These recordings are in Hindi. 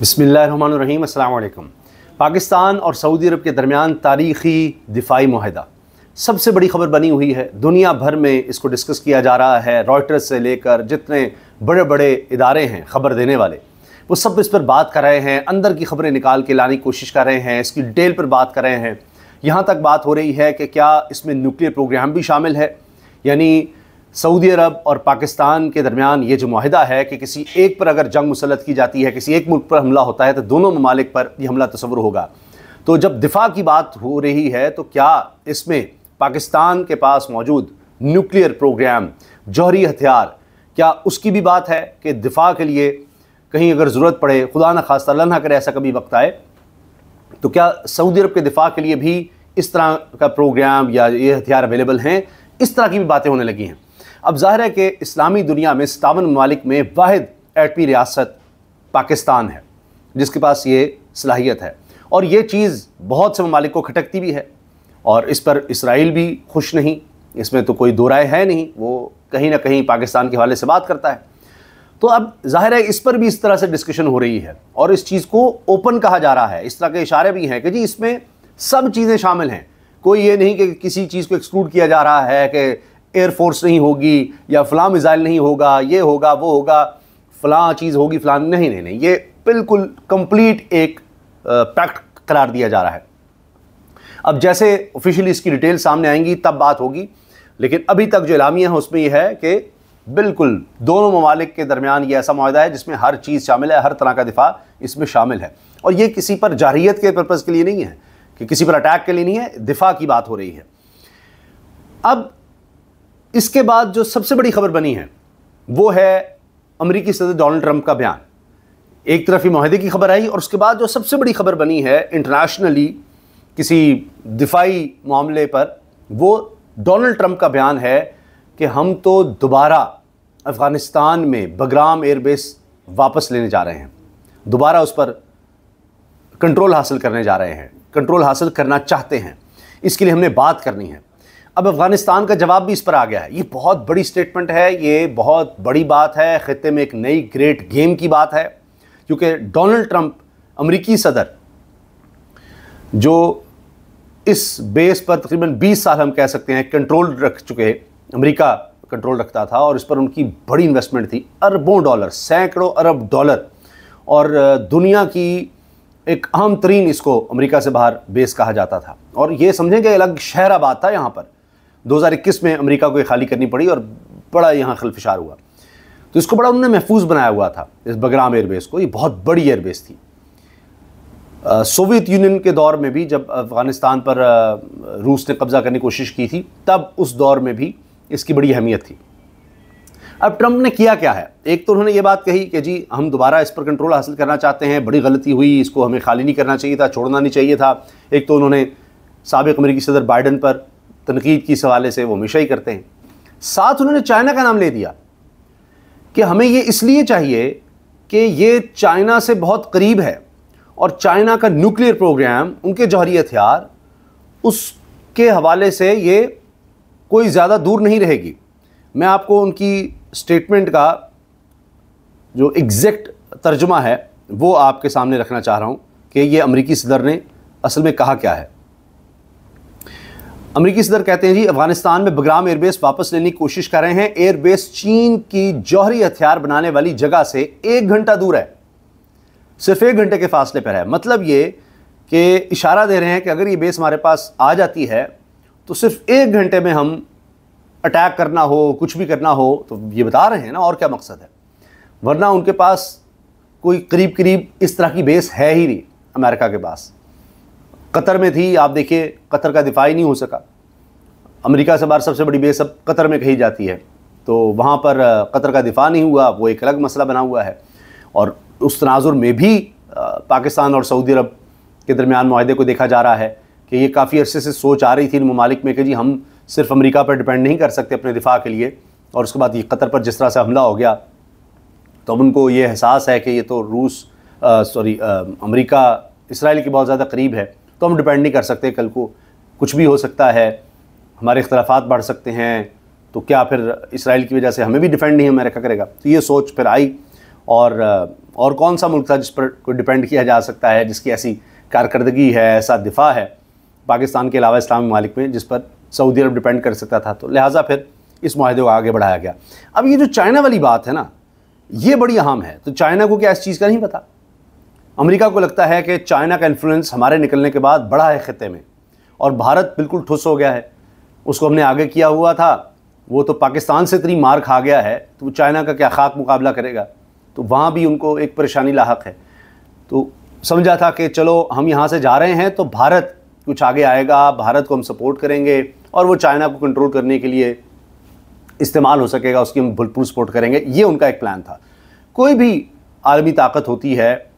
बिस्मिल्लाहिर्रहमानिर्रहीम। अस्सलाम वालेकुम। पाकिस्तान और सऊदी अरब के दरमियान तारीख़ी दिफ़ाई मुआहदा सबसे बड़ी खबर बनी हुई है। दुनिया भर में इसको डिस्कस किया जा रहा है। रॉयटर्स से लेकर जितने बड़े बड़े इदारे हैं ख़बर देने वाले, वो सब इस पर बात कर रहे हैं, अंदर की खबरें निकाल के लाने की कोशिश कर रहे हैं, इसकी डिटेल पर बात कर रहे हैं। यहाँ तक बात हो रही है कि क्या इसमें न्यूक्लियर प्रोग्राम भी शामिल है, यानी सऊदी अरब और पाकिस्तान के दरमियान ये जो मुआहदा है कि किसी एक पर अगर जंग मुसल्लत की जाती है, किसी एक मुल्क पर हमला होता है, तो दोनों ममालिक पर यह हमला तस्वुर होगा। तो जब दिफा की बात हो रही है तो क्या इसमें पाकिस्तान के पास मौजूद न्यूक्लियर प्रोग्राम, जौहरी हथियार, क्या उसकी भी बात है कि दिफा के लिए कहीं अगर ज़रूरत पड़े, खुदा न खास्ता अल्लाह ना करे ऐसा कभी वक्त आए, तो क्या सऊदी अरब के दिफा के लिए भी इस तरह का प्रोग्राम या ये हथियार अवेलेबल हैं? इस तरह की भी बातें होने लगी हैं। अब ज़ाहिर है कि इस्लामी दुनिया में 57 ममालिक में वाहिद एटमी रियासत पाकिस्तान है जिसके पास ये सलाहियत है, और ये चीज़ बहुत से ममालिक को खटकती भी है, और इस पर इसराइल भी खुश नहीं, इसमें तो कोई दो राय है नहीं, वो कहीं ना कहीं पाकिस्तान के हवाले से बात करता है। तो अब ज़ाहिर है इस पर भी इस तरह से डिस्कशन हो रही है, और इस चीज़ को ओपन कहा जा रहा है। इस तरह के इशारे भी हैं कि जी इसमें सब चीज़ें शामिल हैं, कोई ये नहीं कि किसी चीज़ को एक्सक्लूड किया जा रहा है कि एयरफोर्स नहीं होगी या फ़लाँ मिज़ाइल नहीं होगा, ये होगा वो होगा, फ़लाँ चीज़ होगी फ़लाँ नहीं, ये बिल्कुल कंप्लीट एक पैक्ट करार दिया जा रहा है। अब जैसे ऑफिशियली इसकी डिटेल सामने आएंगी तब बात होगी, लेकिन अभी तक जो एलामिया है उसमें यह है कि बिल्कुल दोनों ममालिक के दरमियान ये ऐसा मुआहदा है जिसमें हर चीज़ शामिल है, हर तरह का दिफा इसमें शामिल है, और ये किसी पर जारहियत के पर्पज़ के लिए नहीं है, कि किसी पर अटैक के लिए नहीं है, दिफा की बात हो रही है। अब इसके बाद जो सबसे बड़ी खबर बनी है वो है अमेरिकी सदर डोनाल्ड ट्रंप का बयान। एक तरफ ही मुआहदे की खबर आई, और उसके बाद जो सबसे बड़ी खबर बनी है इंटरनेशनली किसी दिफाई मामले पर, वो डोनाल्ड ट्रंप का बयान है कि हम तो दोबारा अफ़गानिस्तान में बगराम एयरबेस वापस लेने जा रहे हैं, दोबारा उस पर कंट्रोल हासिल करने जा रहे हैं, कंट्रोल हासिल करना चाहते हैं, इसके लिए हमने बात करनी है। अब अफ़गानिस्तान का जवाब भी इस पर आ गया है। ये बहुत बड़ी स्टेटमेंट है, ये बहुत बड़ी बात है, ख़ित्ते में एक नई ग्रेट गेम की बात है, क्योंकि डोनाल्ड ट्रंप अमेरिकी सदर जो इस बेस पर तकरीबन 20 साल हम कह सकते हैं कंट्रोल रख चुके, अमेरिका कंट्रोल रखता था, और इस पर उनकी बड़ी इन्वेस्टमेंट थी, अरबों डॉलर, सैकड़ों अरब डॉलर, और दुनिया की एक अहम तरीन इसको अमेरिका से बाहर बेस कहा जाता था, और ये समझें कि अलग शहराबाद था यहाँ पर। 2021 में अमेरिका को ये खाली करनी पड़ी और बड़ा यहाँ खलफिशार हुआ, तो इसको बड़ा उन्होंने महफूज बनाया हुआ था, इस बगराम एयरबेस को। ये बहुत बड़ी एयरबेस थी। सोवियत यूनियन के दौर में भी जब अफ़गानिस्तान पर रूस ने कब्ज़ा करने की कोशिश की थी, तब उस दौर में भी इसकी बड़ी अहमियत थी। अब ट्रंप ने किया क्या है? एक तो उन्होंने ये बात कही कि जी हम दोबारा इस पर कंट्रोल हासिल करना चाहते हैं, बड़ी गलती हुई, इसको हमें खाली नहीं करना चाहिए था, छोड़ना नहीं चाहिए था। एक तो उन्होंने साबिक़ अमेरिकी सदर बाइडन पर तनकीद की इस हवाले से, वो हमेशा ही करते हैं। साथ उन्होंने चाइना का नाम ले दिया कि हमें ये इसलिए चाहिए कि ये चाइना से बहुत करीब है, और चाइना का न्यूक्लियर प्रोग्राम, उनके जौहरी हथियार, उसके हवाले से ये कोई ज़्यादा दूर नहीं रहेगी। मैं आपको उनकी स्टेटमेंट का जो एग्जैक्ट तर्जुमा है वो आपके सामने रखना चाह रहा हूँ कि ये अमेरिकी सदर ने असल में कहा क्या है। अमेरिकी सदर कहते हैं जी अफ़गानिस्तान में बगराम एयरबेस वापस लेने की कोशिश कर रहे हैं। एयरबेस चीन की जौहरी हथियार बनाने वाली जगह से 1 घंटा दूर है, सिर्फ 1 घंटे के फासले पर है। मतलब ये कि इशारा दे रहे हैं कि अगर ये बेस हमारे पास आ जाती है तो सिर्फ 1 घंटे में हम अटैक करना हो, कुछ भी करना हो, तो ये बता रहे हैं ना, और क्या मकसद है। वरना उनके पास कोई करीब करीब इस तरह की बेस है ही नहीं। अमेरिका के पास कतर में थी, आप देखिए कतर का दिफा ही नहीं हो सका। अमेरिका से बाहर सबसे बड़ी बेस अब कतर में कही जाती है, तो वहाँ पर कतर का दिफा नहीं हुआ, वो एक अलग मसला बना हुआ है। और उस तनाजुर में भी पाकिस्तान और सऊदी अरब के दरमियान मुआहदे को देखा जा रहा है कि ये काफ़ी अरसे से सोच आ रही थी इन ममालिक में कि जी हम सिर्फ अमेरिका पर डिपेंड नहीं कर सकते अपने दिफा के लिए, और उसके बाद ये कतर पर जिस तरह से हमला हो गया, तो अब उनको ये एहसास है कि ये तो अमेरिका इसराइल के बहुत ज़्यादा करीब है, तो हम डिपेंड नहीं कर सकते, कल को कुछ भी हो सकता है, हमारे इख्तलाफात बढ़ सकते हैं, तो क्या फिर इसराइल की वजह से हमें भी डिफेंड नहीं अमेरिका करेगा। तो ये सोच फिर आई, और और कौन सा मुल्क था जिस पर कोई डिपेंड किया जा सकता है, जिसकी ऐसी कारकर्दगी है, ऐसा दिफा है पाकिस्तान के अलावा इस्लामी ममालिक में, जिस पर सऊदी अरब डिपेंड कर सकता था। तो लिहाजा फिर इस माहदे को आगे बढ़ाया गया। अब ये जो चाइना वाली बात है ना, ये बड़ी अहम है। तो चाइना को क्या इस चीज़ का नहीं पता? अमेरिका को लगता है कि चाइना का इन्फ्लुएंस हमारे निकलने के बाद बड़ा है ख़ित्ते में, और भारत बिल्कुल ठुस हो गया है। उसको हमने आगे किया हुआ था, वो तो पाकिस्तान से इतनी मार खा गया है, तो चाइना का क्या खाक मुकाबला करेगा? तो वहाँ भी उनको एक परेशानी लाहक है। तो समझा था कि चलो हम यहाँ से जा रहे हैं तो भारत कुछ आगे आएगा, भारत को हम सपोर्ट करेंगे और वो चाइना को कंट्रोल करने के लिए इस्तेमाल हो सकेगा, उसकी हम भरपूर सपोर्ट करेंगे। ये उनका एक प्लान था। कोई भी आलमी ताकत होती है,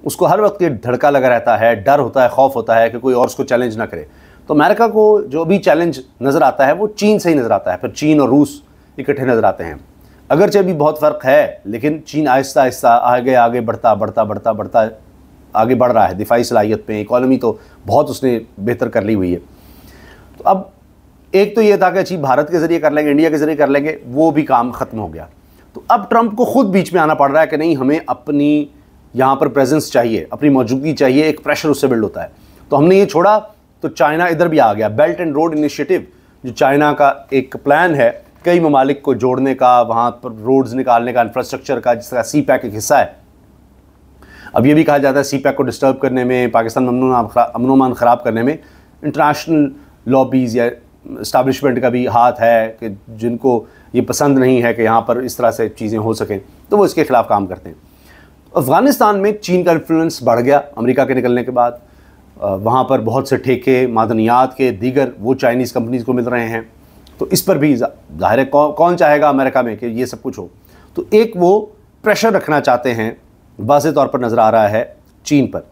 उसको हर वक्त ये धड़का लगा रहता है, डर होता है, खौफ होता है कि कोई और उसको चैलेंज ना करे। तो अमेरिका को जो भी चैलेंज नज़र आता है वो चीन से ही नज़र आता है। फिर चीन और रूस इकट्ठे नज़र आते हैं। अगरचे अभी बहुत फ़र्क है, लेकिन चीन आहिस्ता आहिस्ता आगे बढ़ता आगे बढ़ रहा है दिफाई सलाहियत पे। इकॉनमी तो बहुत उसने बेहतर कर ली हुई है। तो अब एक तो ये था कि अच्छी भारत के ज़रिए कर लेंगे, इंडिया के ज़रिए कर लेंगे, वो भी काम ख़त्म हो गया। तो अब ट्रंप को ख़ुद बीच में आना पड़ रहा है कि नहीं, हमें अपनी यहाँ पर प्रेजेंस चाहिए, अपनी मौजूदगी चाहिए। एक प्रेशर उससे बिल्ड होता है। तो हमने ये छोड़ा तो चाइना इधर भी आ गया। बेल्ट एंड रोड इनिशिएटिव जो चाइना का एक प्लान है कई ममालिक को जोड़ने का, वहाँ पर रोड्स निकालने का, इंफ्रास्ट्रक्चर का, जिस तरह CPEC एक हिस्सा है। अब ये भी कहा जाता है CPEC को डिस्टर्ब करने में, पाकिस्तान अमन-ओ-अमान ख़राब करने में इंटरनेशनल लॉबीज़ या इस्टेब्लिशमेंट का भी हाथ है, कि जिनको ये पसंद नहीं है कि यहाँ पर इस तरह से चीज़ें हो सकें, तो वो इसके ख़िलाफ़ काम करते हैं। अफ़गानिस्तान में चीन का इन्फ्लुएंस बढ़ गया अमेरिका के निकलने के बाद। वहाँ पर बहुत से ठेके मादनियात के दीगर वो चाइनीज़ कंपनीज़ को मिल रहे हैं। तो इस पर भी ज़ाहिर है कौन चाहेगा अमेरिका में कि ये सब कुछ हो। तो एक वो प्रेशर रखना चाहते हैं, वाज़ेह तौर पर नज़र आ रहा है चीन पर।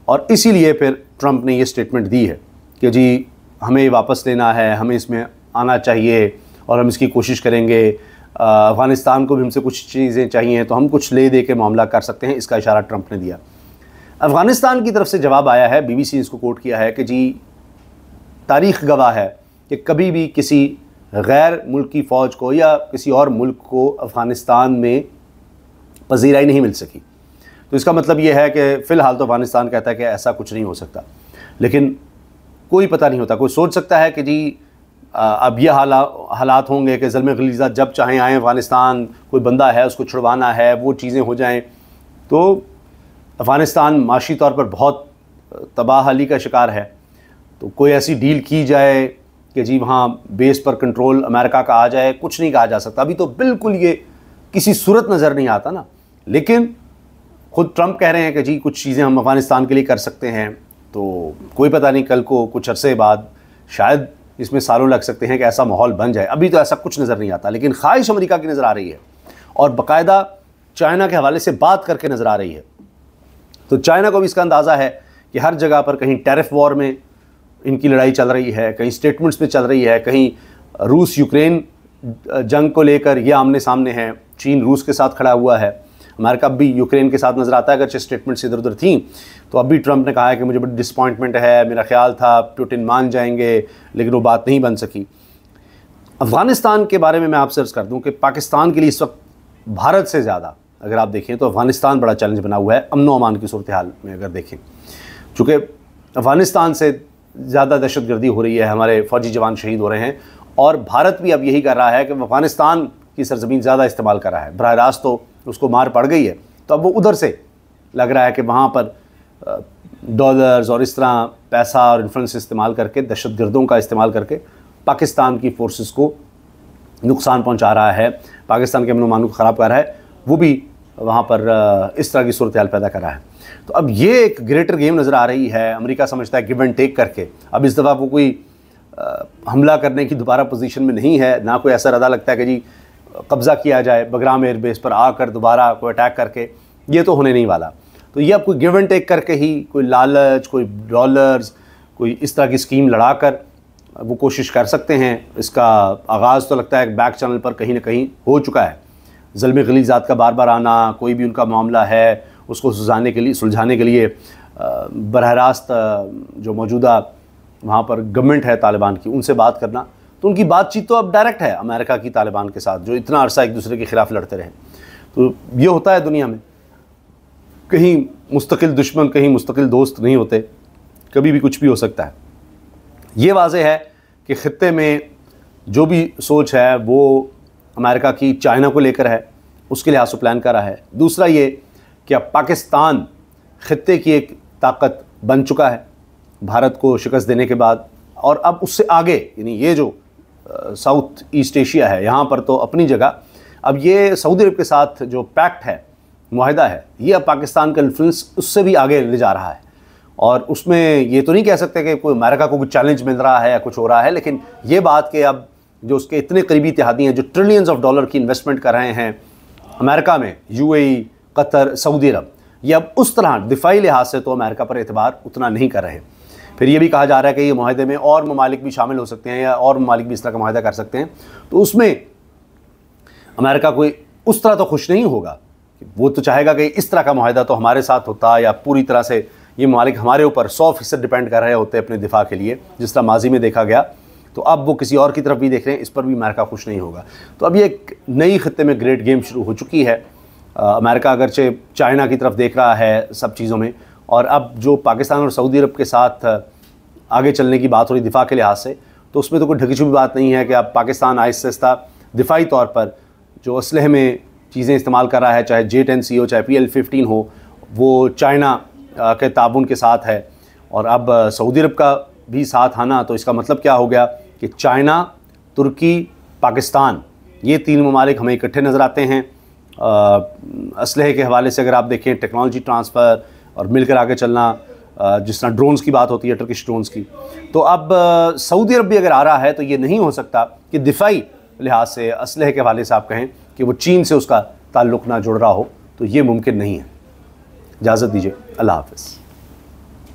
और इसीलिए फिर ट्रंप ने ये स्टेटमेंट दी है कि जी हमें वापस लेना है, हमें इसमें आना चाहिए और हम इसकी कोशिश करेंगे। अफ़गानिस्तान को भी हमसे कुछ चीज़ें चाहिए तो हम कुछ ले दे के मामला कर सकते हैं, इसका इशारा ट्रंप ने दिया। अफ़गानिस्तान की तरफ से जवाब आया है, BBC ने इसको कोट किया है कि जी तारीख़ गवाह है कि कभी भी किसी गैर मुल्की फ़ौज को या किसी और मुल्क को अफ़गानिस्तान में पजीराई नहीं मिल सकी। तो इसका मतलब ये है कि फ़िलहाल तो अफ़गानिस्तान कहता है कि ऐसा कुछ नहीं हो सकता, लेकिन कोई पता नहीं होता। कोई सोच सकता है कि जी अब ये हालात होंगे कि ज़ल्म ग़लीज़ात जब चाहें आएँ अफ़गानिस्तान, कोई बंदा है उसको छुड़वाना है, वो चीज़ें हो जाएं। तो अफ़गानिस्तान माशी तौर पर बहुत तबाहाली का शिकार है। तो कोई ऐसी डील की जाए कि जी वहाँ बेस पर कंट्रोल अमेरिका का आ जाए, कुछ नहीं कहा जा सकता। अभी तो बिल्कुल ये किसी सूरत नज़र नहीं आता ना। लेकिन ख़ुद ट्रंप कह रहे हैं कि जी कुछ चीज़ें हम अफ़गानिस्तान के लिए कर सकते हैं। तो कोई पता नहीं, कल को कुछ अरसे बाद शायद इसमें सालों लग सकते हैं कि ऐसा माहौल बन जाए। अभी तो ऐसा कुछ नज़र नहीं आता, लेकिन ख्वाहिश अमेरिका की नज़र आ रही है और बाकायदा चाइना के हवाले से बात करके नज़र आ रही है। तो चाइना को भी इसका अंदाज़ा है कि हर जगह पर कहीं टैरिफ वॉर में इनकी लड़ाई चल रही है, कहीं स्टेटमेंट्स में चल रही है, कहीं रूस यूक्रेन जंग को लेकर ये आमने सामने हैं। चीन रूस के साथ खड़ा हुआ है, अमेरिका भी यूक्रेन के साथ नज़र आता है। अगर स्टेटमेंट्स इधर उधर थी तो अभी ट्रंप ने कहा है कि मुझे बड़ी डिसपॉइंटमेंट है, मेरा ख्याल था पुतिन मान जाएंगे, लेकिन वो बात नहीं बन सकी। अफ़गानिस्तान के बारे में मैं आपसे अर्ज़ कर दूं कि पाकिस्तान के लिए इस वक्त भारत से ज़्यादा अगर आप देखें तो अफ़गानिस्तान बड़ा चैलेंज बना हुआ है अमन अमान की सूरत हाल में। अगर देखें, चूँकि अफ़गानिस्तान से ज़्यादा दहशतगर्दी हो रही है, हमारे फ़ौजी जवान शहीद हो रहे हैं, और भारत भी अब यही कर रहा है कि अफ़गानिस्तान की सरज़मीन ज़्यादा इस्तेमाल कर रहा है। बराह रास्त तो उसको मार पड़ गई है, तो अब वो उधर से लग रहा है कि वहाँ पर डॉलर्स और इस तरह पैसा और इन्फ्लुएंस इस्तेमाल करके, दहशतगर्दों का इस्तेमाल करके पाकिस्तान की फ़ोर्सेस को नुकसान पहुँचा रहा है, पाकिस्तान के अमन अमान को ख़राब कर रहा है। वो भी वहाँ पर इस तरह की सूरत हाल पैदा कर रहा है। तो अब ये एक ग्रेटर गेम नज़र आ रही है। अमेरिका समझता है गिव एंड टेक करके, अब इस दफ़ा वो कोई हमला करने की दोबारा पोजीशन में नहीं है, ना कोई ऐसा इरादा लगता है कि जी कब्ज़ा किया जाए बगराम एयरबेस पर आकर दोबारा कोई अटैक करके, ये तो होने नहीं वाला। तो ये अब कोई गिव एंड टेक करके ही, कोई लालच, कोई डॉलर्स, कोई इस तरह की स्कीम लड़ाकर वो कोशिश कर सकते हैं। इसका आगाज़ तो लगता है बैक चैनल पर कहीं ना कहीं हो चुका है। ज़ल्म ग़लीज़ात का बार बार आना, कोई भी उनका मामला है उसको सुलझाने के लिए बरह रास्त जो मौजूदा वहाँ पर गवर्नमेंट है तालिबान की, उनसे बात करना। तो उनकी बातचीत तो अब डायरेक्ट है अमेरिका की तालिबान के साथ, जो इतना अरसा एक दूसरे के ख़िलाफ़ लड़ते रहे। तो ये होता है दुनिया में। कहीं मुस्तकिल दुश्मन, कहीं मुस्तकिल दोस्त नहीं होते, कभी भी कुछ भी हो सकता है। ये वाज़ेह है कि ख़ित्ते में जो भी सोच है वो अमेरिका की चाइना को लेकर है, उसके लिहाज से प्लान कर रहा है। दूसरा ये कि अब पाकिस्तान ख़ित्ते की एक ताकत बन चुका है भारत को शिकस्त देने के बाद, और अब उससे आगे यानी ये जो साउथ ईस्ट एशिया है यहाँ पर तो अपनी जगह, अब ये सऊदी अरब के साथ जो पैक्ट है, मुआहिदा है, ये अब पाकिस्तान का इन्फ्लुएंस उससे भी आगे ले जा रहा है। और उसमें ये तो नहीं कह सकते कि कोई अमेरिका को कुछ चैलेंज मिल रहा है या कुछ हो रहा है, लेकिन ये बात कि अब जो उसके इतने करीबी इत्तेहादी हैं जो ट्रिलियंस ऑफ डॉलर की इन्वेस्टमेंट कर रहे हैं अमेरिका में, यूएई, कतर, सऊदी अरब, ये अब उस तरह दिफाई लिहाज से तो अमेरिका पर एतबार उतना नहीं कर रहे। फिर ये भी कहा जा रहा है कि ये माहदे में और ममालिक भी शामिल हो सकते हैं या और ममालिक भी इस तरह का माहदा कर सकते हैं, तो उसमें अमेरिका कोई उस तरह तो खुश नहीं होगा। वो तो चाहेगा कि इस तरह का माहदा तो हमारे साथ होता, या पूरी तरह से ये ममालिक हमारे ऊपर 100% डिपेंड कर रहे होते अपने दिफा के लिए, जिस तरह माजी में देखा गया। तो अब वो किसी और की तरफ भी देख रहे हैं, इस पर भी अमेरिका खुश नहीं होगा। तो अब ये एक नई ख़ित्ते में ग्रेट गेम शुरू हो चुकी है। अमेरिका अगरचे चाइना की तरफ देख रहा है सब चीज़ों में, और अब जो पाकिस्तान और सऊदी अरब के साथ आगे चलने की बात हो रही दिफा के लिहाज से, तो उसमें तो कोई ढकी छुपी बात नहीं है कि अब पाकिस्तान आहिस्ता आहिस्ता दिफाई तौर पर जो असलहे में चीज़ें इस्तेमाल कर रहा है, चाहे J-10C हो, चाहे PL-15 हो, वो चाइना के ताबुन के साथ है। और अब सऊदी अरब का भी साथ आना, तो इसका मतलब क्या हो गया कि चाइना, तुर्की, पाकिस्तान, ये 3 ममालिक हमें इकट्ठे नज़र आते हैं असलहे के हवाले से। अगर आप देखें टेक्नोलॉजी ट्रांसफ़र और मिलकर आगे चलना, जिस तरह ड्रोन्स की बात होती है, टर्किश ड्रोन्स की, तो अब सऊदी अरब भी अगर आ रहा है तो ये नहीं हो सकता कि दिफाई लिहाज से असलहे के हवाले से आप कहें कि वो चीन से उसका ताल्लुक़ ना जुड़ रहा हो, तो ये मुमकिन नहीं है। इजाज़त दीजिए, अल्लाह हाफ़िज़।